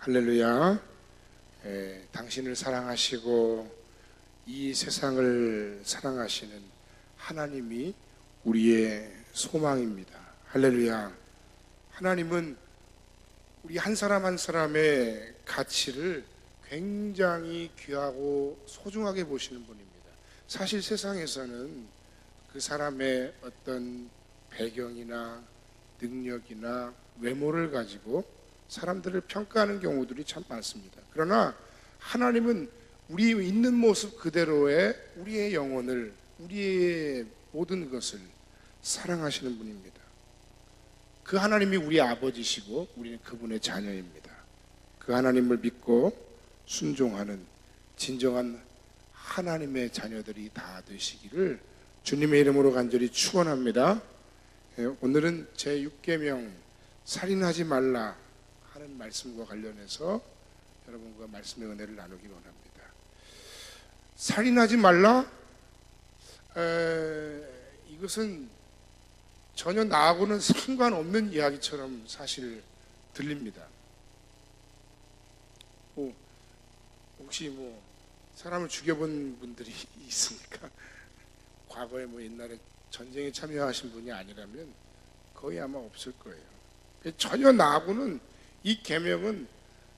할렐루야. 당신을 사랑하시고 이 세상을 사랑하시는 하나님이 우리의 소망입니다. 할렐루야. 하나님은 우리 한 사람 한 사람의 가치를 굉장히 귀하고 소중하게 보시는 분입니다. 사실 세상에서는 그 사람의 어떤 배경이나 능력이나 외모를 가지고 사람들을 평가하는 경우들이 참 많습니다. 그러나 하나님은 우리 있는 모습 그대로의 우리의 영혼을, 우리의 모든 것을 사랑하시는 분입니다. 그 하나님이 우리 아버지시고 우리는 그분의 자녀입니다. 그 하나님을 믿고 순종하는 진정한 하나님의 자녀들이 다 되시기를 주님의 이름으로 간절히 축원합니다. 오늘은 제6계명 살인하지 말라 하는 말씀과 관련해서 여러분과 말씀의 은혜를 나누기 원합니다. 살인하지 말라? 이것은 전혀 나하고는 상관없는 이야기처럼 사실 들립니다. 혹시 사람을 죽여본 분들이 있습니까? 과거에 옛날에 전쟁에 참여하신 분이 아니라면 거의 아마 없을 거예요. 전혀 나하고는 이 계명은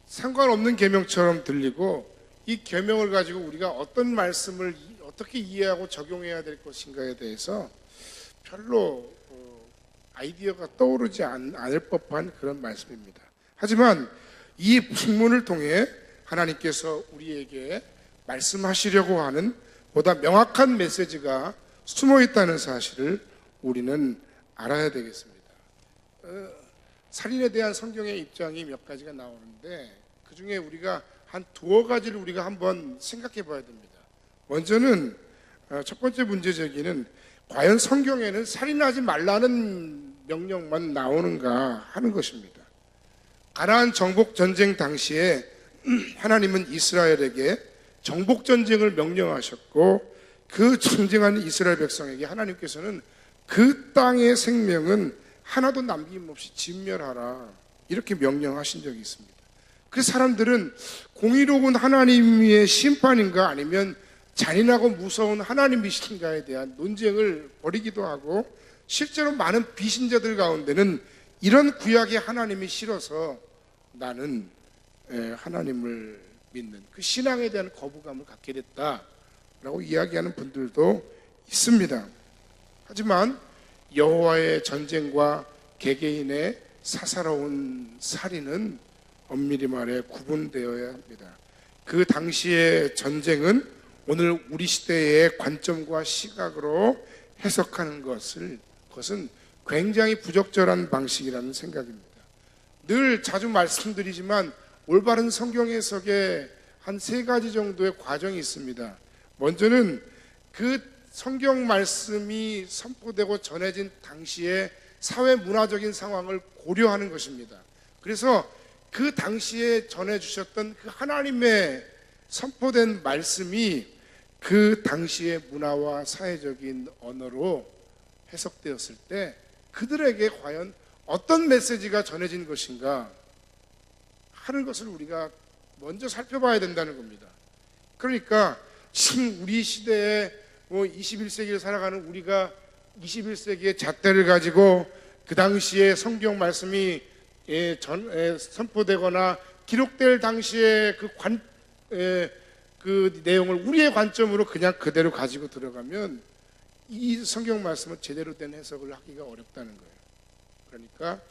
상관없는 계명처럼 들리고, 이 계명을 가지고 우리가 어떤 말씀을 어떻게 이해하고 적용해야 될 것인가에 대해서 별로 아이디어가 떠오르지 않을 법한 그런 말씀입니다. 하지만 이 본문을 통해 하나님께서 우리에게 말씀하시려고 하는 보다 명확한 메시지가 숨어 있다는 사실을 우리는 알아야 되겠습니다. 살인에 대한 성경의 입장이 몇 가지가 나오는데, 그 중에 우리가 한 두어 가지를 우리가 한번 생각해 봐야 됩니다. 먼저는 첫 번째 문제 제기는 과연 성경에는 살인하지 말라는 명령만 나오는가 하는 것입니다. 가나안 정복 전쟁 당시에 하나님은 이스라엘에게 정복 전쟁을 명령하셨고, 그 전쟁하는 이스라엘 백성에게 하나님께서는 그 땅의 생명은 하나도 남김없이 진멸하라 이렇게 명령하신 적이 있습니다. 그래서 사람들은 공의로운 하나님의 심판인가 아니면 잔인하고 무서운 하나님이신가에 대한 논쟁을 벌이기도 하고, 실제로 많은 비신자들 가운데는 이런 구약의 하나님이 싫어서 나는 하나님을 믿는 그 신앙에 대한 거부감을 갖게 됐다라고 이야기하는 분들도 있습니다. 하지만 여호와의 전쟁과 개개인의 사사로운 살인은 엄밀히 말해 구분되어야 합니다. 그 당시의 전쟁은 오늘 우리 시대의 관점과 시각으로 해석하는 것은 굉장히 부적절한 방식이라는 생각입니다. 늘 자주 말씀드리지만 올바른 성경 해석에 한 3가지 정도의 과정이 있습니다. 먼저는 그 성경 말씀이 선포되고 전해진 당시의 사회 문화적인 상황을 고려하는 것입니다. 그래서 그 당시에 전해주셨던 그 하나님의 선포된 말씀이 그 당시의 문화와 사회적인 언어로 해석되었을 때 그들에게 과연 어떤 메시지가 전해진 것인가 하는 것을 우리가 먼저 살펴봐야 된다는 겁니다. 그러니까 지금 우리 시대에 21세기를 살아가는 우리가 21세기의 잣대를 가지고 그 당시에 성경 말씀이 선포되거나 기록될 당시에 그 내용을 우리의 관점으로 그냥 그대로 가지고 들어가면 이 성경 말씀은 제대로 된 해석을 하기가 어렵다는 거예요. 그러니까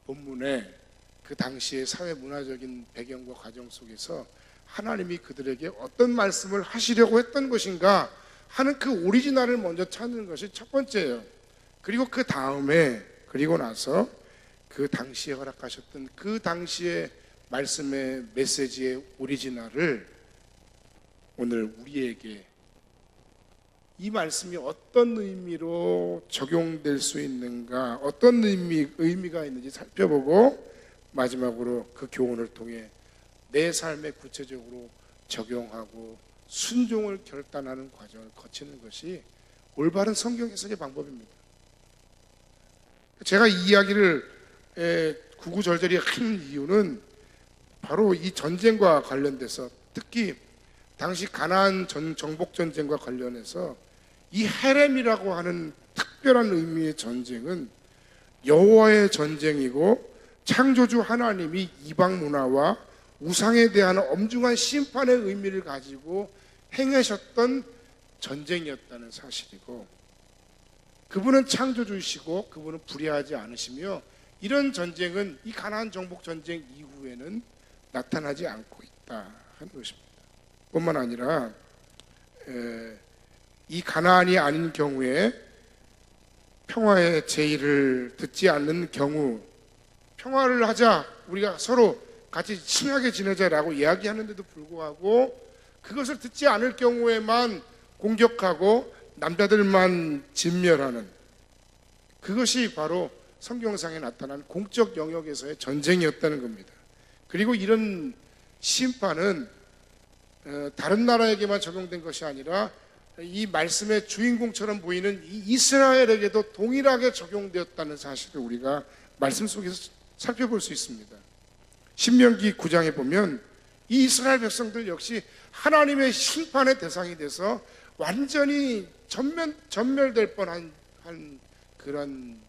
본문에 그 당시의 사회 문화적인 배경과 과정 속에서 하나님이 그들에게 어떤 말씀을 하시려고 했던 것인가 하는 그 오리지널을 먼저 찾는 것이 첫 번째예요. 그리고 나서 그 당시에 허락하셨던 그 당시의 말씀의 메시지의 오리지널을 오늘 우리에게 이 말씀이 어떤 의미로 적용될 수 있는가, 어떤 의미가 있는지 살펴보고 마지막으로 그 교훈을 통해 내 삶에 구체적으로 적용하고 순종을 결단하는 과정을 거치는 것이 올바른 성경 해석의 방법입니다. 제가 이 이야기를 구구절절히 한 이유는 바로 이 전쟁과 관련돼서, 특히 당시 가나안 정복 전쟁과 관련해서 이 헤렘이라고 하는 특별한 의미의 전쟁은 여호와의 전쟁이고, 창조주 하나님이 이방 문화와 우상에 대한 엄중한 심판의 의미를 가지고 행하셨던 전쟁이었다는 사실이고, 그분은 창조주이시고 그분은 불의하지 않으시며, 이런 전쟁은 이 가나안 정복 전쟁 이후에는 나타나지 않고 있다 하는 것입니다. 뿐만 아니라 이 가나안이 아닌 경우에 평화의 제의를 듣지 않는 경우, 평화를 하자, 우리가 서로 같이 친하게 지내자라고 이야기하는데도 불구하고 그것을 듣지 않을 경우에만 공격하고 남자들만 진멸하는, 그것이 바로 성경상에 나타난 공적 영역에서의 전쟁이었다는 겁니다. 그리고 이런 심판은 다른 나라에게만 적용된 것이 아니라 이 말씀의 주인공처럼 보이는 이 이스라엘에게도 동일하게 적용되었다는 사실을 우리가 말씀 속에서 살펴볼 수 있습니다. 신명기 9장에 보면 이 이스라엘 백성들 역시 하나님의 심판의 대상이 돼서 완전히 전멸될 뻔한 그런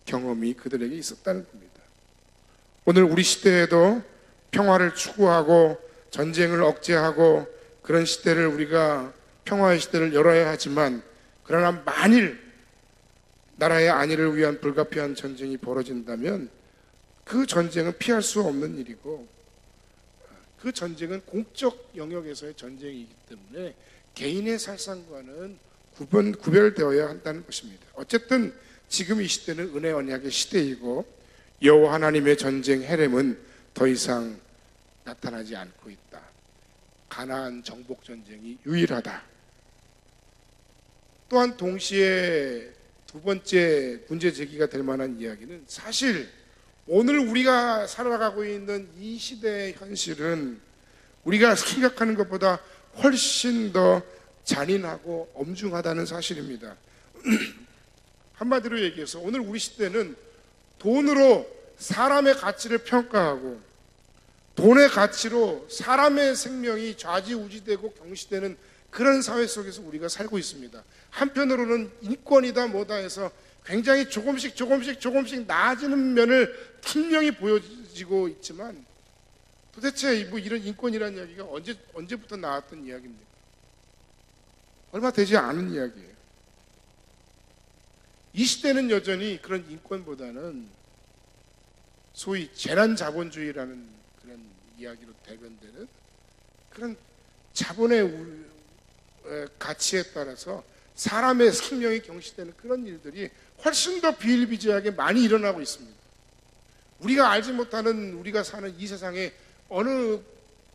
경험이 그들에게 있었다는 겁니다. 오늘 우리 시대에도 평화를 추구하고 전쟁을 억제하고 그런 시대를, 우리가 평화의 시대를 열어야 하지만, 그러나 만일 나라의 안위를 위한 불가피한 전쟁이 벌어진다면 그 전쟁은 피할 수 없는 일이고, 그 전쟁은 공적 영역에서의 전쟁이기 때문에 개인의 살상과는 구별되어야 한다는 것입니다. 어쨌든 지금 이 시대는 은혜 언약의 시대이고, 여호와 하나님의 전쟁 헤렘은 더 이상 나타나지 않고 있다. 가나안 정복 전쟁이 유일하다. 또한 동시에 두 번째 문제 제기가 될 만한 이야기는, 사실 오늘 우리가 살아가고 있는 이 시대의 현실은 우리가 생각하는 것보다 훨씬 더 잔인하고 엄중하다는 사실입니다. 한마디로 얘기해서 오늘 우리 시대는 돈으로 사람의 가치를 평가하고, 돈의 가치로 사람의 생명이 좌지우지되고 경시되는 그런 사회 속에서 우리가 살고 있습니다. 한편으로는 인권이다 뭐다 해서 굉장히 조금씩 나아지는 면을 분명히 보여지고 있지만, 도대체 뭐 이런 인권이라는 이야기가 언제부터 나왔던 이야기입니까? 얼마 되지 않은 이야기예요. 이 시대는 여전히 그런 인권보다는 소위 재난 자본주의라는 그런 이야기로 대변되는 그런 자본의 가치에 따라서 사람의 생명이 경시되는 그런 일들이 훨씬 더 비일비재하게 많이 일어나고 있습니다. 우리가 알지 못하는, 우리가 사는 이 세상의 어느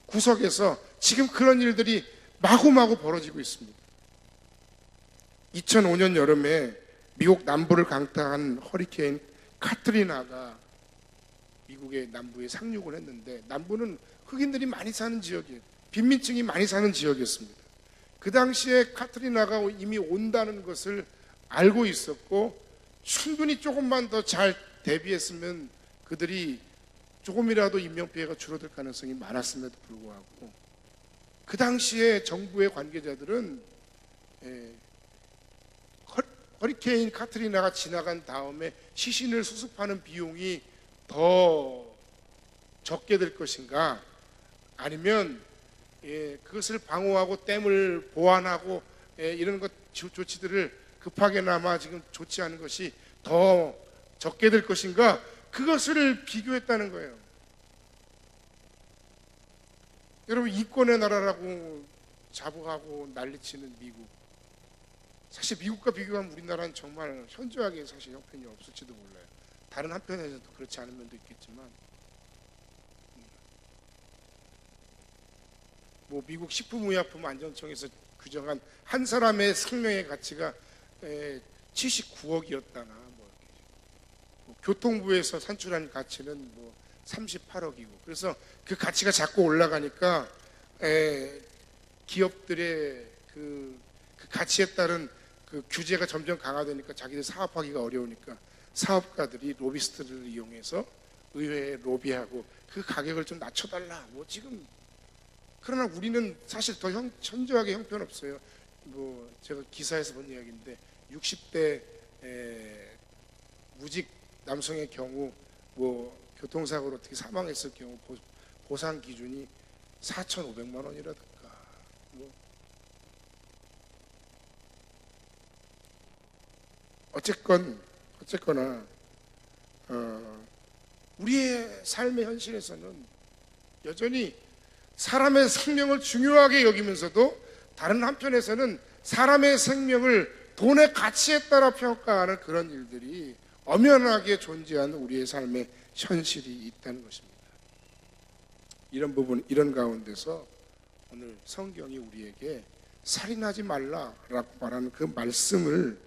구석에서 지금 그런 일들이 마구마구 벌어지고 있습니다. 2005년 여름에 미국 남부를 강타한 허리케인 카트리나가 미국의 남부에 상륙을 했는데, 남부는 흑인들이 많이 사는 지역이에요. 빈민층이 많이 사는 지역이었습니다. 그 당시에 카트리나가 이미 온다는 것을 알고 있었고, 충분히 조금만 더 잘 대비했으면 그들이 조금이라도 인명피해가 줄어들 가능성이 많았음에도 불구하고, 그 당시에 정부의 관계자들은 허리케인 카트리나가 지나간 다음에 시신을 수습하는 비용이 더 적게 될 것인가, 아니면 그것을 방어하고 댐을 보완하고 이런 것 조치들을 급하게나마 지금 조치하는 것이 더 적게 될 것인가, 그것을 비교했다는 거예요. 여러분, 인권의 나라라고 자부하고 난리치는 미국, 사실 미국과 비교하면 우리나라는 정말 현저하게 사실 형편이 없을지도 몰라요. 다른 한편에서도 그렇지 않은 면도 있겠지만, 뭐 미국 식품의약품안전청에서 규정한 한 사람의 생명의 가치가 79억이었다나, 뭐 교통부에서 산출한 가치는 뭐 38억이고, 그래서 그 가치가 자꾸 올라가니까 기업들의 그 가치에 따른 그 규제가 점점 강화되니까 자기들 사업하기가 어려우니까 사업가들이 로비스트를 이용해서 의회에 로비하고 그 가격을 좀 낮춰달라. 뭐 지금 그러나 우리는 사실 더 현저하게 형편없어요. 뭐 제가 기사에서 본 이야기인데 60대 무직 남성의 경우 뭐 교통사고로 어떻게 사망했을 경우 보상 기준이 4,500만 원이라든가 뭐 어쨌거나 우리의 삶의 현실에서는 여전히 사람의 생명을 중요하게 여기면서도 다른 한편에서는 사람의 생명을 돈의 가치에 따라 평가하는 그런 일들이 엄연하게 존재하는 우리의 삶의 현실이 있다는 것입니다. 이런 가운데서 오늘 성경이 우리에게 살인하지 말라라고 말하는 그 말씀을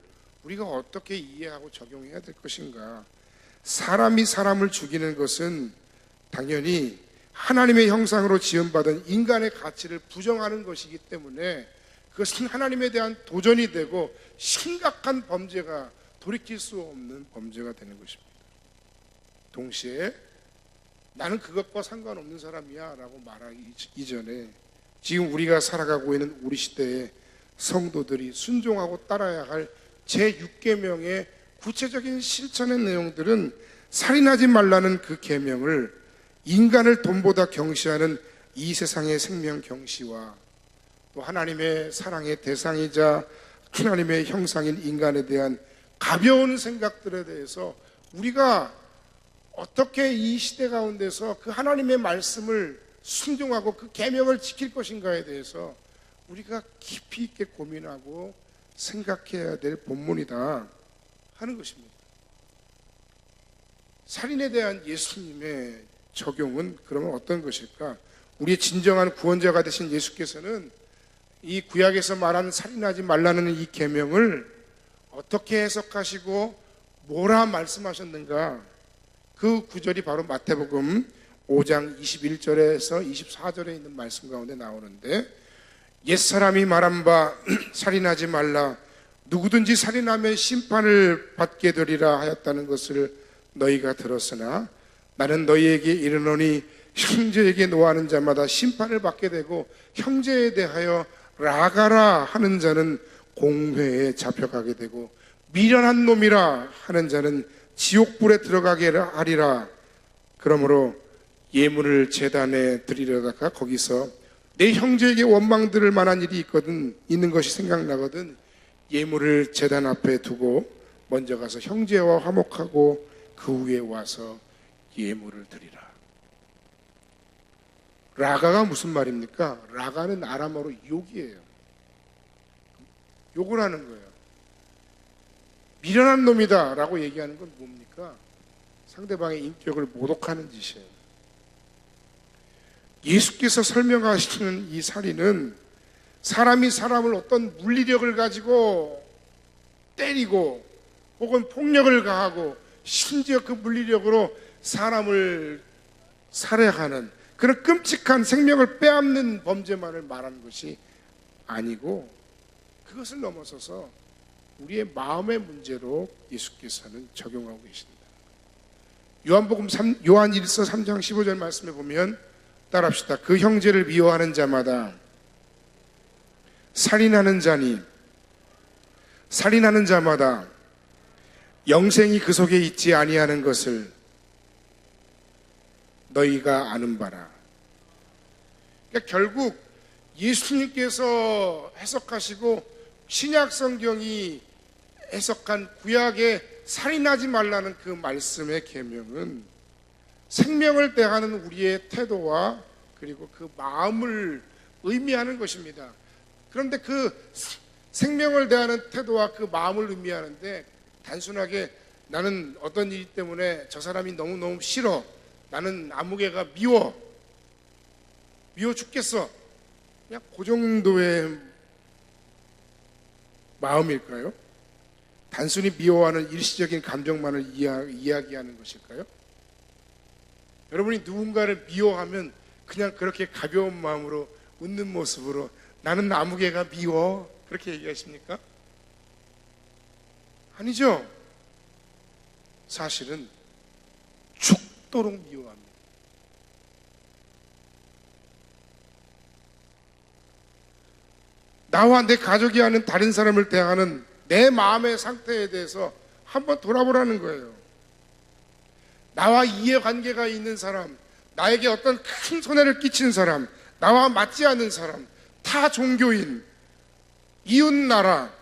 우리가 어떻게 이해하고 적용해야 될 것인가? 사람이 사람을 죽이는 것은 당연히 하나님의 형상으로 지음받은 인간의 가치를 부정하는 것이기 때문에 그것은 하나님에 대한 도전이 되고 심각한 범죄가 돌이킬 수 없는 범죄가 되는 것입니다. 동시에 나는 그것과 상관없는 사람이야 라고 말하기 이전에 지금 우리가 살아가고 있는 우리 시대의 성도들이 순종하고 따라야 할 제6계명의 구체적인 실천의 내용들은 살인하지 말라는 그 계명을 인간을 돈보다 경시하는 이 세상의 생명 경시와 또 하나님의 사랑의 대상이자 하나님의 형상인 인간에 대한 가벼운 생각들에 대해서 우리가 어떻게 이 시대 가운데서 그 하나님의 말씀을 순종하고 그 계명을 지킬 것인가에 대해서 우리가 깊이 있게 고민하고 생각해야 될 본문이다 하는 것입니다. 살인에 대한 예수님의 적용은 그러면 어떤 것일까? 우리의 진정한 구원자가 되신 예수께서는 이 구약에서 말하는 살인하지 말라는 이 계명을 어떻게 해석하시고 뭐라 말씀하셨는가? 그 구절이 바로 마태복음 5장 21절에서 24절에 있는 말씀 가운데 나오는데, 옛사람이 말한 바 살인하지 말라, 누구든지 살인하면 심판을 받게 되리라 하였다는 것을 너희가 들었으나 나는 너희에게 이르노니 형제에게 노하는 자마다 심판을 받게 되고 형제에 대하여 라가라 하는 자는 공회에 잡혀가게 되고 미련한 놈이라 하는 자는 지옥불에 들어가게 하리라. 그러므로 예물을 제단에 드리려다가 거기서 내 형제에게 원망 들을 만한 일이 있는 것이 생각나거든 예물을 제단 앞에 두고 먼저 가서 형제와 화목하고 그 후에 와서 예물을 드리라. 라가가 무슨 말입니까? 라가는 아람어로 욕이에요. 욕을 하는 거예요. 미련한 놈이다 라고 얘기하는 건 뭡니까? 상대방의 인격을 모독하는 짓이에요. 예수께서 설명하시는 이 살인은 사람이 사람을 어떤 물리력을 가지고 때리고 혹은 폭력을 가하고 심지어 그 물리력으로 사람을 살해하는 그런 끔찍한 생명을 빼앗는 범죄만을 말하는 것이 아니고 그것을 넘어서서 우리의 마음의 문제로 예수께서는 적용하고 계십니다. 요한 1서 3장 15절 말씀에 보면 따라합시다. 그 형제를 미워하는 자마다 살인하는 자마다 영생이 그 속에 있지 아니하는 것을 너희가 아는 바라. 그러니까 결국 예수님께서 해석하시고 신약 성경이 해석한 구약의 살인하지 말라는 그 말씀의 계명은 생명을 대하는 우리의 태도와 그리고 그 마음을 의미하는 것입니다. 그런데 그 생명을 대하는 태도와 그 마음을 의미하는데 단순하게 나는 어떤 일 때문에 저 사람이 너무너무 싫어, 나는 아무개가 미워 죽겠어, 그냥 그 정도의 마음일까요? 단순히 미워하는 일시적인 감정만을 이야기하는 것일까요? 여러분이 누군가를 미워하면 그냥 그렇게 가벼운 마음으로 웃는 모습으로 나는 아무개가 미워 그렇게 얘기하십니까? 아니죠. 사실은 죽도록 미워합니다. 나와 내 가족이 아닌 다른 사람을 대하는 내 마음의 상태에 대해서 한번 돌아보라는 거예요. 나와 이해관계가 있는 사람, 나에게 어떤 큰 손해를 끼친 사람, 나와 맞지 않는 사람, 타 종교인, 이웃나라,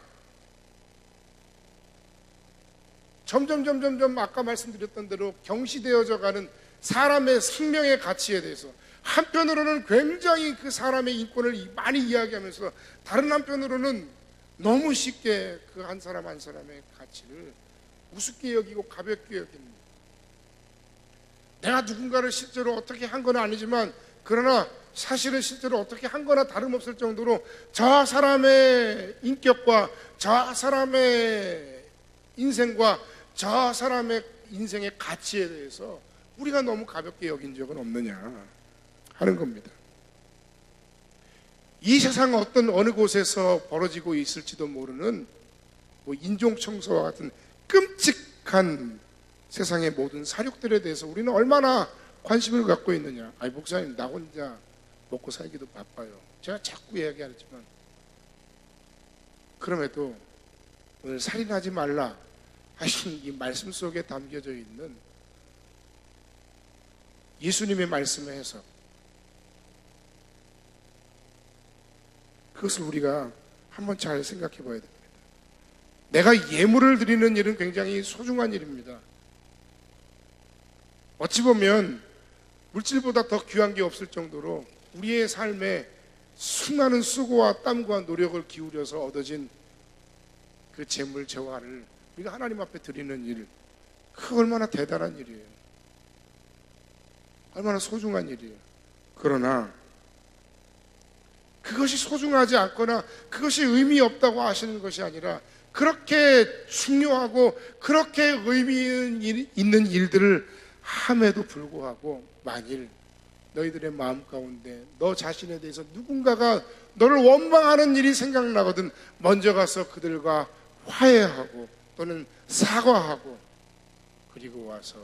점점 아까 말씀드렸던 대로 경시되어져 가는 사람의 생명의 가치에 대해서 한편으로는 굉장히 그 사람의 인권을 많이 이야기하면서 다른 한편으로는 너무 쉽게 그 한 사람 한 사람의 가치를 우습게 여기고 가볍게 여깁니다. 내가 누군가를 실제로 어떻게 한 건 아니지만 그러나 사실은 실제로 어떻게 한 거나 다름없을 정도로 저 사람의 인격과 저 사람의 인생과 저 사람의 인생의 가치에 대해서 우리가 너무 가볍게 여긴 적은 없느냐 하는 겁니다. 이 세상 어느 곳에서 벌어지고 있을지도 모르는 인종청소와 같은 끔찍한 세상의 모든 사륙들에 대해서 우리는 얼마나 관심을 갖고 있느냐. 아니 목사님, 나 혼자 먹고 살기도 바빠요. 제가 자꾸 이야기하지만 그럼에도 오늘 살인하지 말라 하신 이 말씀 속에 담겨져 있는 예수님의 말씀의 해석, 그것을 우리가 한번 잘 생각해 봐야 됩니다. 내가 예물을 드리는 일은 굉장히 소중한 일입니다. 어찌 보면 물질보다 더 귀한 게 없을 정도로 우리의 삶에 수많은 수고와 땀과 노력을 기울여서 얻어진 그 재물 재화를 우리가 하나님 앞에 드리는 일, 그 얼마나 대단한 일이에요. 얼마나 소중한 일이에요. 그러나 그것이 소중하지 않거나 그것이 의미 없다고 하시는 것이 아니라 그렇게 중요하고 그렇게 의미 있는 일들을 함에도 불구하고 만일 너희들의 마음 가운데 너 자신에 대해서 누군가가 너를 원망하는 일이 생각나거든 먼저 가서 그들과 화해하고 또는 사과하고 그리고 와서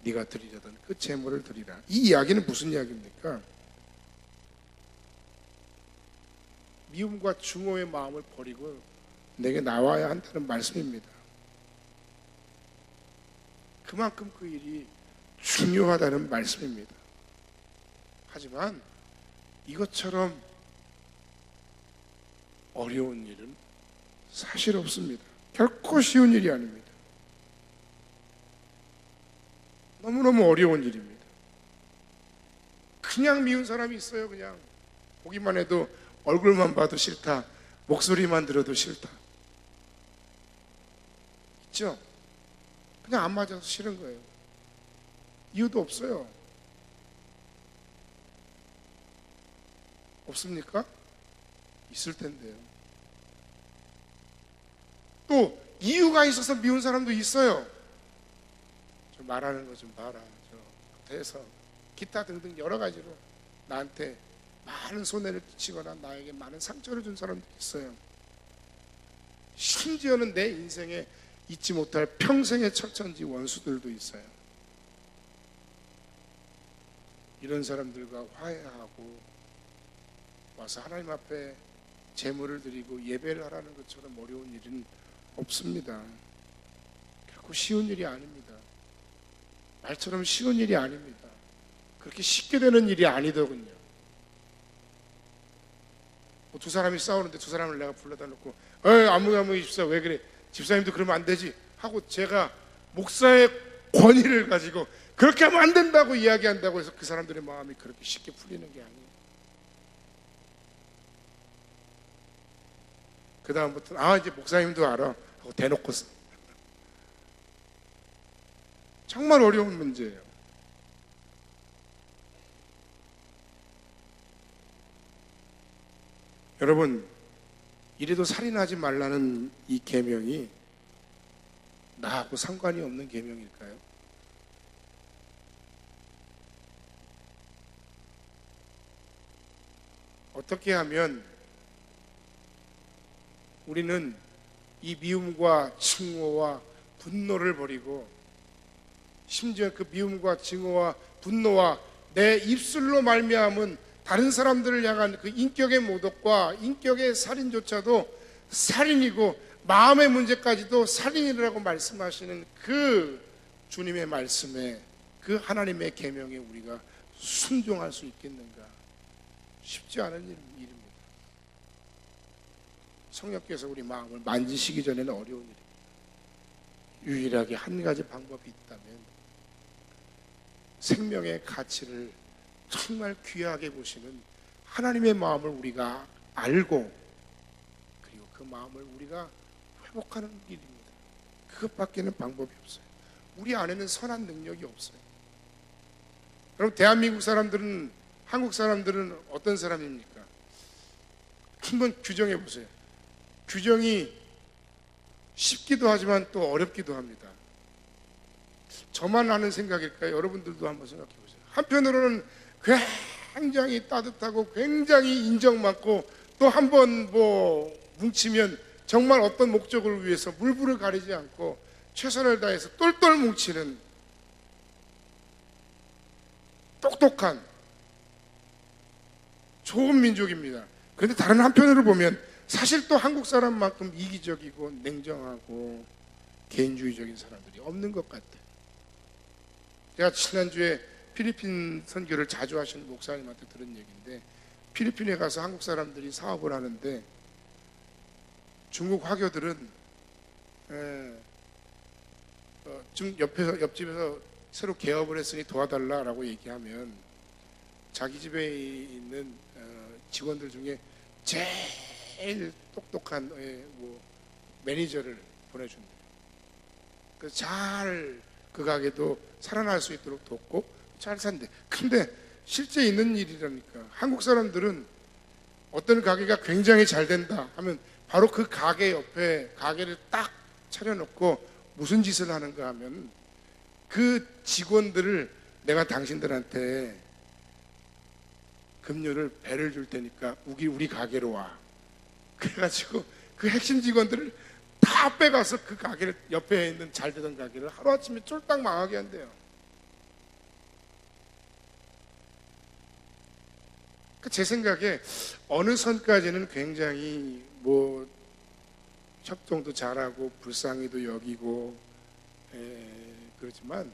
네가 드리려던 그 제물을 드리라. 이 이야기는 무슨 이야기입니까? 미움과 증오의 마음을 버리고 내게 나와야 한다는 말씀입니다. 그만큼 그 일이 중요하다는 말씀입니다. 하지만 이것처럼 어려운 일은 사실 없습니다. 결코 쉬운 일이 아닙니다. 너무너무 어려운 일입니다. 그냥 미운 사람이 있어요. 그냥 보기만 해도 얼굴만 봐도 싫다, 목소리만 들어도 싫다. 있죠? 그냥 안 맞아서 싫은 거예요. 이유도 없어요. 없습니까? 있을 텐데요. 또 이유가 있어서 미운 사람도 있어요. 좀 말하는 거 좀 봐라, 대해서 기타 등등 여러 가지로 나한테 많은 손해를 끼치거나 나에게 많은 상처를 준 사람도 있어요. 심지어는 내 인생에 잊지 못할 평생의 철천지 원수들도 있어요. 이런 사람들과 화해하고 와서 하나님 앞에 제물을 드리고 예배를 하라는 것처럼 어려운 일은 없습니다. 결코 쉬운 일이 아닙니다. 말처럼 쉬운 일이 아닙니다. 그렇게 쉽게 되는 일이 아니더군요. 두 사람이 싸우는데 두 사람을 내가 불러다 놓고 아무 집사 왜 그래, 집사님도 그러면 안 되지 하고 제가 목사의 권위를 가지고 그렇게 하면 안 된다고 이야기한다고 해서 그 사람들의 마음이 그렇게 쉽게 풀리는 게 아니에요. 그 다음부터는 이제 목사님도 알아 하고 대놓고서. 정말 어려운 문제예요. 여러분, 이래도 살인하지 말라는 이 계명이 나하고 상관이 없는 계명일까요? 어떻게 하면 우리는 이 미움과 증오와 분노를 버리고 심지어 그 미움과 증오와 분노와 내 입술로 말미암은 다른 사람들을 향한 그 인격의 모독과 인격의 살인조차도 살인이고 마음의 문제까지도 살인이라고 말씀하시는 그 주님의 말씀에, 그 하나님의 계명에 우리가 순종할 수 있겠는가? 쉽지 않은 일입니다. 성령께서 우리 마음을 만지시기 전에는 어려운 일입니다. 유일하게 한 가지 방법이 있다면 생명의 가치를 정말 귀하게 보시는 하나님의 마음을 우리가 알고, 그리고 그 마음을 우리가 회복하는 길입니다. 그것밖에는 방법이 없어요. 우리 안에는 선한 능력이 없어요. 그럼 대한민국 사람들은, 한국 사람들은 어떤 사람입니까? 한번 규정해 보세요. 규정이 쉽기도 하지만 또 어렵기도 합니다. 저만 하는 생각일까요? 여러분들도 한번 생각해 보세요. 한편으로는 굉장히 따뜻하고 굉장히 인정 많고, 또 한번 뭉치면 정말 어떤 목적을 위해서 물불을 가리지 않고 최선을 다해서 똘똘 뭉치는 똑똑한 좋은 민족입니다. 그런데 다른 한편으로 보면 사실 또 한국 사람만큼 이기적이고 냉정하고 개인주의적인 사람들이 없는 것 같아요. 제가 지난주에 필리핀 선교를 자주 하시는 목사님한테 들은 얘기인데, 필리핀에 가서 한국 사람들이 사업을 하는데 중국 화교들은 좀 옆집에서 새로 개업을 했으니 도와달라라고 얘기하면 자기 집에 있는 직원들 중에 제일 똑똑한 매니저를 보내준대요. 그래서 잘 그 가게도 살아날 수 있도록 돕고 잘 산대. 근데 실제 있는 일이라니까. 한국 사람들은 어떤 가게가 굉장히 잘 된다 하면 바로 그 가게 옆에 가게를 딱 차려놓고 무슨 짓을 하는가 하면 그 직원들을 내가 당신들한테 급료를 배를 줄 테니까 우리 가게로 와. 그래가지고 그 핵심 직원들을 다 빼가서 그 가게를, 옆에 있는 잘 되던 가게를 하루아침에 쫄딱 망하게 한대요. 제 생각에 어느 선까지는 굉장히 협동도 잘하고 불쌍히도 여기고 그렇지만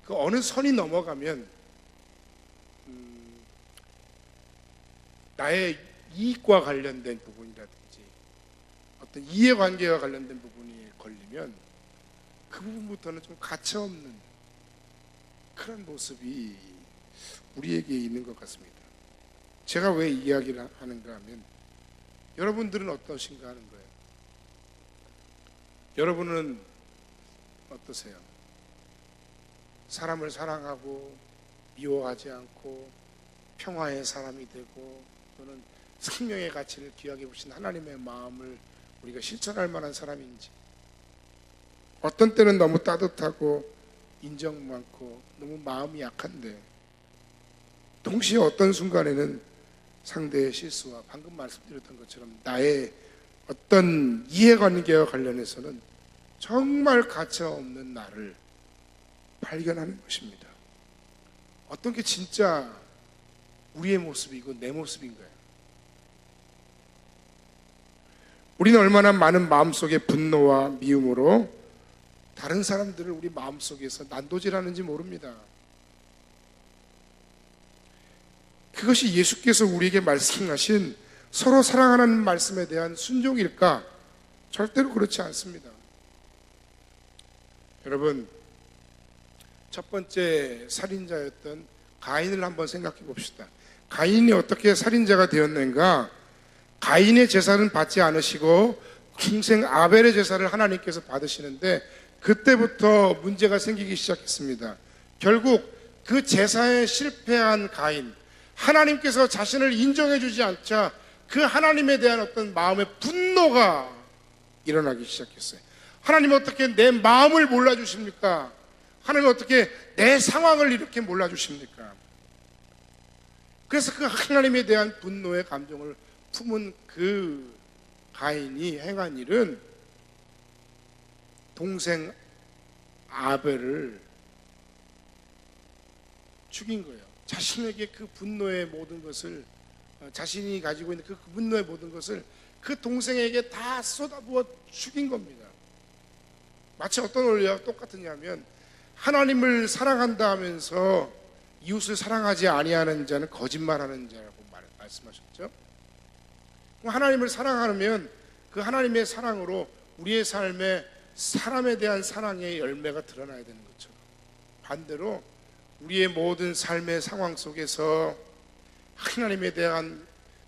그 어느 선이 넘어가면 나의 이익과 관련된 부분이라든지 어떤 이해관계와 관련된 부분이 걸리면 그 부분부터는 좀 가차없는 그런 모습이 우리에게 있는 것 같습니다. 제가 왜 이야기를 하는가 하면 여러분들은 어떠신가 하는 거예요. 여러분은 어떠세요? 사람을 사랑하고 미워하지 않고 평화의 사람이 되고, 또는 생명의 가치를 귀하게 보신 하나님의 마음을 우리가 실천할 만한 사람인지, 어떤 때는 너무 따뜻하고 인정 많고 너무 마음이 약한데, 동시에 어떤 순간에는 상대의 실수와 방금 말씀드렸던 것처럼 나의 어떤 이해관계와 관련해서는 정말 가차없는 나를 발견하는 것입니다. 어떤 게 진짜 우리의 모습이고 내 모습인가요? 우리는 얼마나 많은 마음속의 분노와 미움으로 다른 사람들을 우리 마음속에서 난도질하는지 모릅니다. 그것이 예수께서 우리에게 말씀하신 서로 사랑하는 말씀에 대한 순종일까? 절대로 그렇지 않습니다. 여러분, 첫 번째 살인자였던 가인을 한번 생각해 봅시다. 가인이 어떻게 살인자가 되었는가? 가인의 제사는 받지 않으시고 동생 아벨의 제사를 하나님께서 받으시는데, 그때부터 문제가 생기기 시작했습니다. 결국 그 제사에 실패한 가인, 하나님께서 자신을 인정해 주지 않자 그 하나님에 대한 어떤 마음의 분노가 일어나기 시작했어요. 하나님 어떻게 내 마음을 몰라주십니까? 하나님 어떻게 내 상황을 이렇게 몰라주십니까? 그래서 그 하나님에 대한 분노의 감정을 품은 그 가인이 행한 일은 동생 아벨을 죽인 거예요. 자신에게 그 분노의 모든 것을, 자신이 가지고 있는 그 분노의 모든 것을 그 동생에게 다 쏟아부어 죽인 겁니다. 마치 어떤 원리와 똑같으냐면, 하나님을 사랑한다 하면서 이웃을 사랑하지 아니하는 자는 거짓말하는 자라고 말씀하셨죠. 하나님을 사랑하면 그 하나님의 사랑으로 우리의 삶에 사람에 대한 사랑의 열매가 드러나야 되는 것처럼, 반대로 우리의 모든 삶의 상황 속에서 하나님에 대한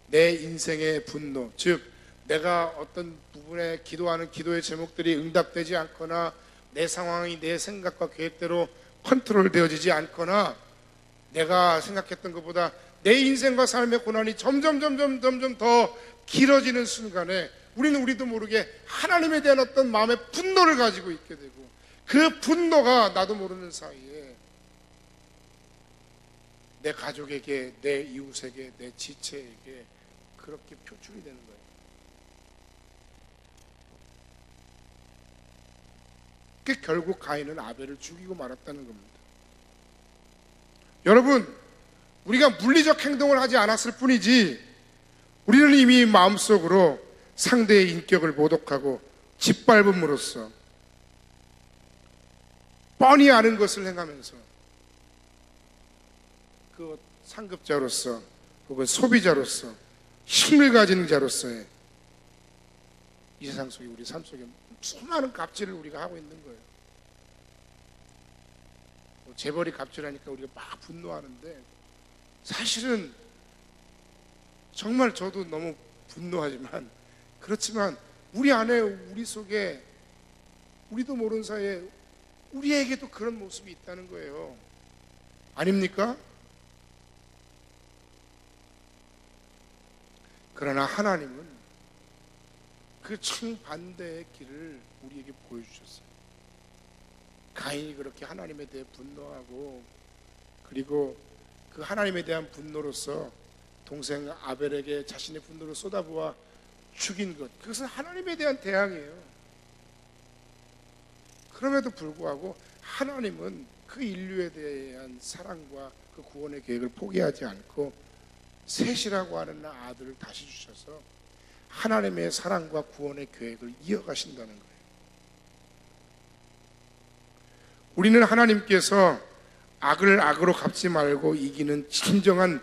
내 인생의 분노, 즉 내가 어떤 부분에 기도하는 기도의 제목들이 응답되지 않거나 내 상황이 내 생각과 계획대로 컨트롤 되어지지 않거나 내가 생각했던 것보다 내 인생과 삶의 고난이 점점 더 길어지는 순간에 우리도 모르게 하나님에 대한 어떤 마음의 분노를 가지고 있게 되고, 그 분노가 나도 모르는 사이에 내 가족에게, 내 이웃에게, 내 지체에게 그렇게 표출이 되는 거예요. 그 결국 가인은 아벨을 죽이고 말았다는 겁니다. 여러분, 우리가 물리적 행동을 하지 않았을 뿐이지 우리는 이미 마음속으로 상대의 인격을 모독하고 짓밟음으로써 뻔히 아는 것을 행하면서 그 상급자로서 혹은 소비자로서 힘을 가진 자로서의 이 세상 속에, 우리 삶 속에 수많은 갑질을 우리가 하고 있는 거예요. 재벌이 갑질하니까 우리가 막 분노하는데, 사실은 정말 저도 너무 분노하지만, 그렇지만 우리 안에, 우리 속에 우리도 모르는 사이에 우리에게도 그런 모습이 있다는 거예요. 아닙니까? 그러나 하나님은 그 정반대의 길을 우리에게 보여주셨어요. 가인이 그렇게 하나님에 대해 분노하고, 그리고 그 하나님에 대한 분노로서 동생 아벨에게 자신의 분노를 쏟아부어 죽인 것, 그것은 하나님에 대한 대항이에요. 그럼에도 불구하고 하나님은 그 인류에 대한 사랑과 그 구원의 계획을 포기하지 않고 셋이라고 하는 아들을 다시 주셔서 하나님의 사랑과 구원의 계획을 이어가신다는 거예요. 우리는 하나님께서 악을 악으로 갚지 말고 이기는 진정한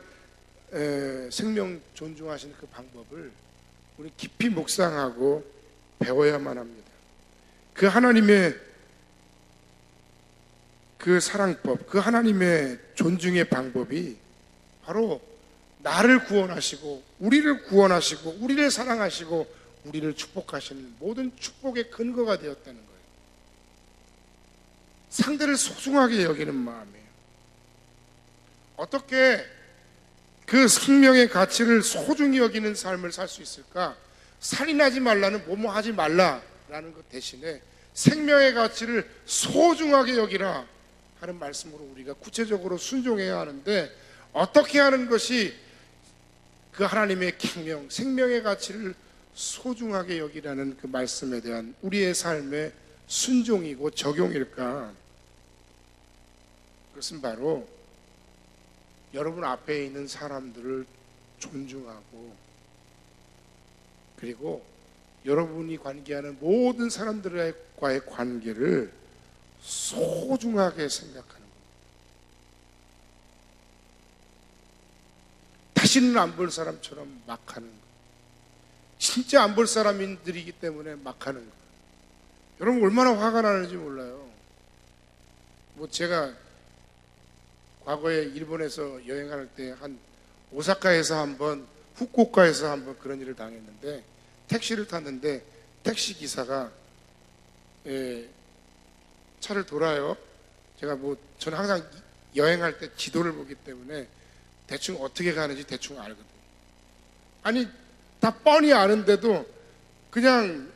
생명 존중하시는 그 방법을 우리 깊이 묵상하고 배워야만 합니다. 그 하나님의 그 사랑법, 그 하나님의 존중의 방법이 바로 나를 구원하시고 우리를 구원하시고 우리를 사랑하시고 우리를 축복하시는 모든 축복의 근거가 되었다는 거예요. 상대를 소중하게 여기는 마음이에요. 어떻게 그 생명의 가치를 소중히 여기는 삶을 살 수 있을까? 살인하지 말라는, 뭐뭐 하지 말라라는 것 대신에 생명의 가치를 소중하게 여기라 하는 말씀으로 우리가 구체적으로 순종해야 하는데, 어떻게 하는 것이 그 하나님의 계명, 생명의 가치를 소중하게 여기라는 그 말씀에 대한 우리의 삶의 순종이고 적용일까? 그것은 바로 여러분 앞에 있는 사람들을 존중하고, 그리고 여러분이 관계하는 모든 사람들과의 관계를 소중하게 생각하는 겁니다. 다시는 안 볼 사람처럼 막 하는 거예요. 진짜 안 볼 사람들이기 때문에 막 하는 거예요. 여러분 얼마나 화가 나는지 몰라요. 제가 과거에 일본에서 여행할 때 한 오사카에서 한번, 후쿠오카에서 한번 그런 일을 당했는데, 택시를 탔는데 택시 기사가 차를 돌아요. 제가 저는 항상 여행할 때 지도를 보기 때문에 대충 어떻게 가는지 대충 알거든요. 아니 다 뻔히 아는데도 그냥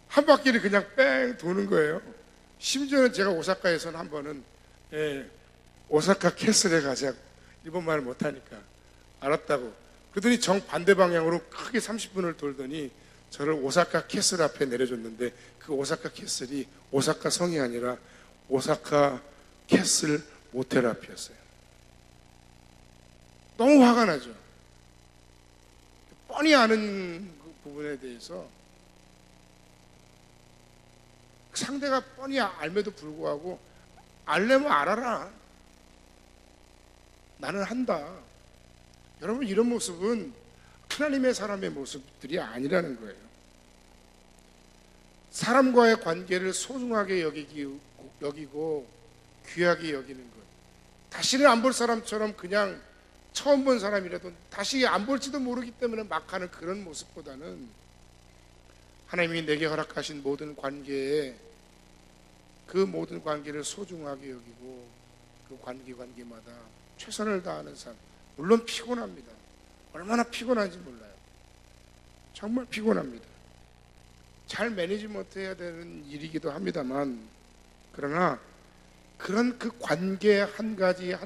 한 바퀴를 그냥 뺑 도는 거예요. 심지어는 제가 오사카에서는 한 번은 오사카 캐슬에 가자고, 일본말을 못하니까 알았다고 그러더니 정반대 방향으로 크게 30분을 돌더니 저를 오사카 캐슬 앞에 내려줬는데 그 오사카 캐슬이 오사카 성이 아니라 오사카 캐슬 모텔 앞이었어요. 너무 화가 나죠. 뻔히 아는 그 부분에 대해서 상대가 뻔히 알매도 불구하고 알려면 알아라. 나는 한다. 여러분, 이런 모습은 하나님의 사람의 모습들이 아니라는 거예요. 사람과의 관계를 소중하게 여기고 귀하게 여기는 것. 다시는 안 볼 사람처럼 그냥 처음 본 사람이라도 다시 안 볼지도 모르기 때문에 막 하는 그런 모습보다는 하나님이 내게 허락하신 모든 관계에 그 모든 관계를 소중하게 여기고 그 관계마다 최선을 다하는 삶. 물론 피곤합니다. 얼마나 피곤한지 몰라요. 정말 피곤합니다. 잘 매니지 못해야 되는 일이기도 합니다만, 그러나 그런 그 관계 한 가지가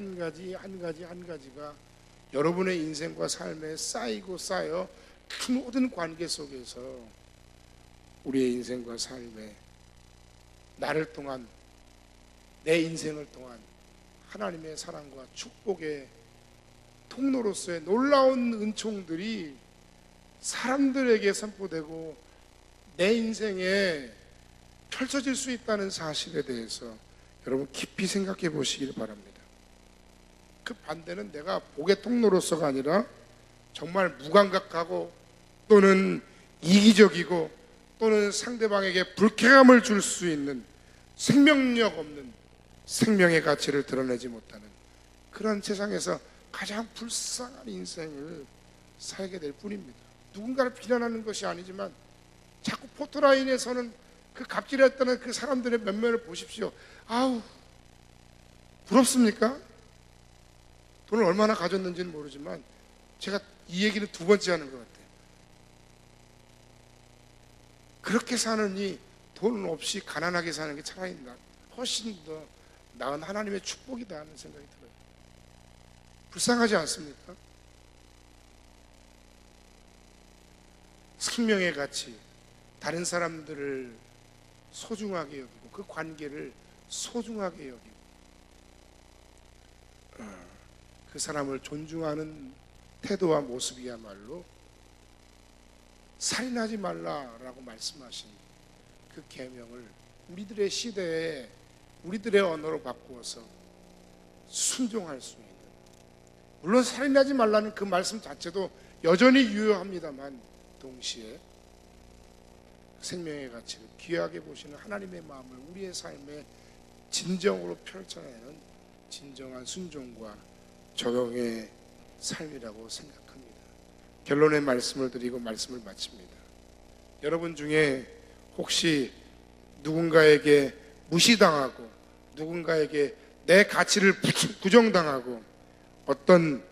여러분의 인생과 삶에 쌓이고 쌓여 그 모든 관계 속에서 우리의 인생과 삶에 나를 통한, 내 인생을 통한 하나님의 사랑과 축복의 통로로서의 놀라운 은총들이 사람들에게 선포되고 내 인생에 펼쳐질 수 있다는 사실에 대해서 여러분 깊이 생각해 보시길 바랍니다. 그 반대는 내가 복의 통로로서가 아니라 정말 무감각하고 또는 이기적이고 또는 상대방에게 불쾌감을 줄 수 있는 생명력 없는 생명의 가치를 드러내지 못하는 그런 세상에서 가장 불쌍한 인생을 살게 될 뿐입니다. 누군가를 비난하는 것이 아니지만 자꾸 포토라인에서는 그 갑질했다는 그 사람들의 면면을 보십시오. 아우, 부럽습니까? 돈을 얼마나 가졌는지는 모르지만 제가 이 얘기는 두 번째 하는 것 같아요. 그렇게 사느니 돈 없이 가난하게 사는 게 차라리 훨씬 더 나은 하나님의 축복이다 하는 생각이 들어요. 불쌍하지 않습니까? 생명의 가치, 다른 사람들을 소중하게 여기고 그 관계를 소중하게 여기고 그 사람을 존중하는 태도와 모습이야말로 살인하지 말라라고 말씀하신 그 계명을 우리들의 시대에 우리들의 언어로 바꾸어서 순종할 수 있는, 물론 살인하지 말라는 그 말씀 자체도 여전히 유효합니다만 동시에 생명의 가치를 귀하게 보시는 하나님의 마음을 우리의 삶에 진정으로 펼쳐내는 진정한 순종과 적용의 삶이라고 생각합니다. 결론의 말씀을 드리고 말씀을 마칩니다. 여러분 중에 혹시 누군가에게 무시당하고 누군가에게 내 가치를 부정당하고 어떤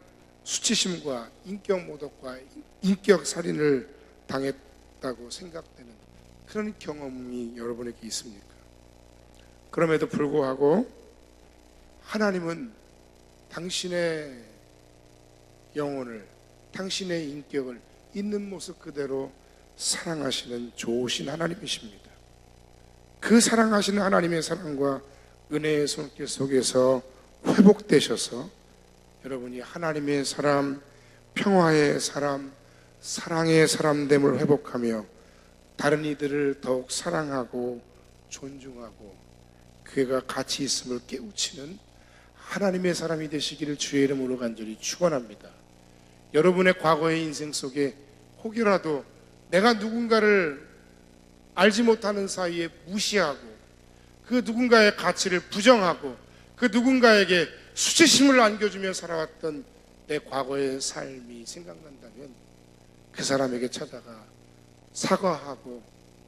수치심과 인격 모독과 인격 살인을 당했다고 생각되는 그런 경험이 여러분에게 있습니까? 그럼에도 불구하고 하나님은 당신의 영혼을, 당신의 인격을 있는 모습 그대로 사랑하시는 좋으신 하나님이십니다. 그 사랑하시는 하나님의 사랑과 은혜의 손길 속에서 회복되셔서 여러분이 하나님의 사람, 평화의 사람, 사랑의 사람됨을 회복하며 다른 이들을 더욱 사랑하고 존중하고 그가 가치 있음을 깨우치는 하나님의 사람이 되시기를 주의 이름으로 간절히 축원합니다. 여러분의 과거의 인생 속에 혹여라도 내가 누군가를 알지 못하는 사이에 무시하고 그 누군가의 가치를 부정하고 그 누군가에게 수치심을 안겨주며 살아왔던 내 과거의 삶이 생각난다면 그 사람에게 찾아가 사과하고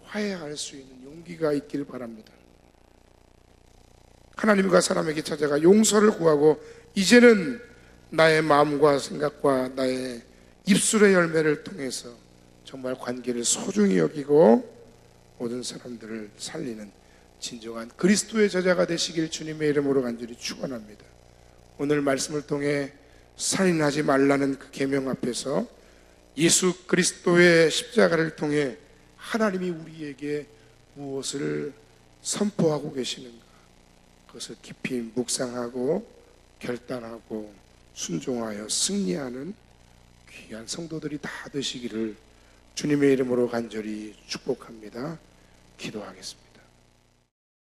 화해할 수 있는 용기가 있길 바랍니다. 하나님과 사람에게 찾아가 용서를 구하고 이제는 나의 마음과 생각과 나의 입술의 열매를 통해서 정말 관계를 소중히 여기고 모든 사람들을 살리는 진정한 그리스도의 제자가 되시길 주님의 이름으로 간절히 축원합니다. 오늘 말씀을 통해 살인하지 말라는 그 계명 앞에서 예수 그리스도의 십자가를 통해 하나님이 우리에게 무엇을 선포하고 계시는가, 그것을 깊이 묵상하고 결단하고 순종하여 승리하는 귀한 성도들이 다 되시기를 주님의 이름으로 간절히 축복합니다. 기도하겠습니다.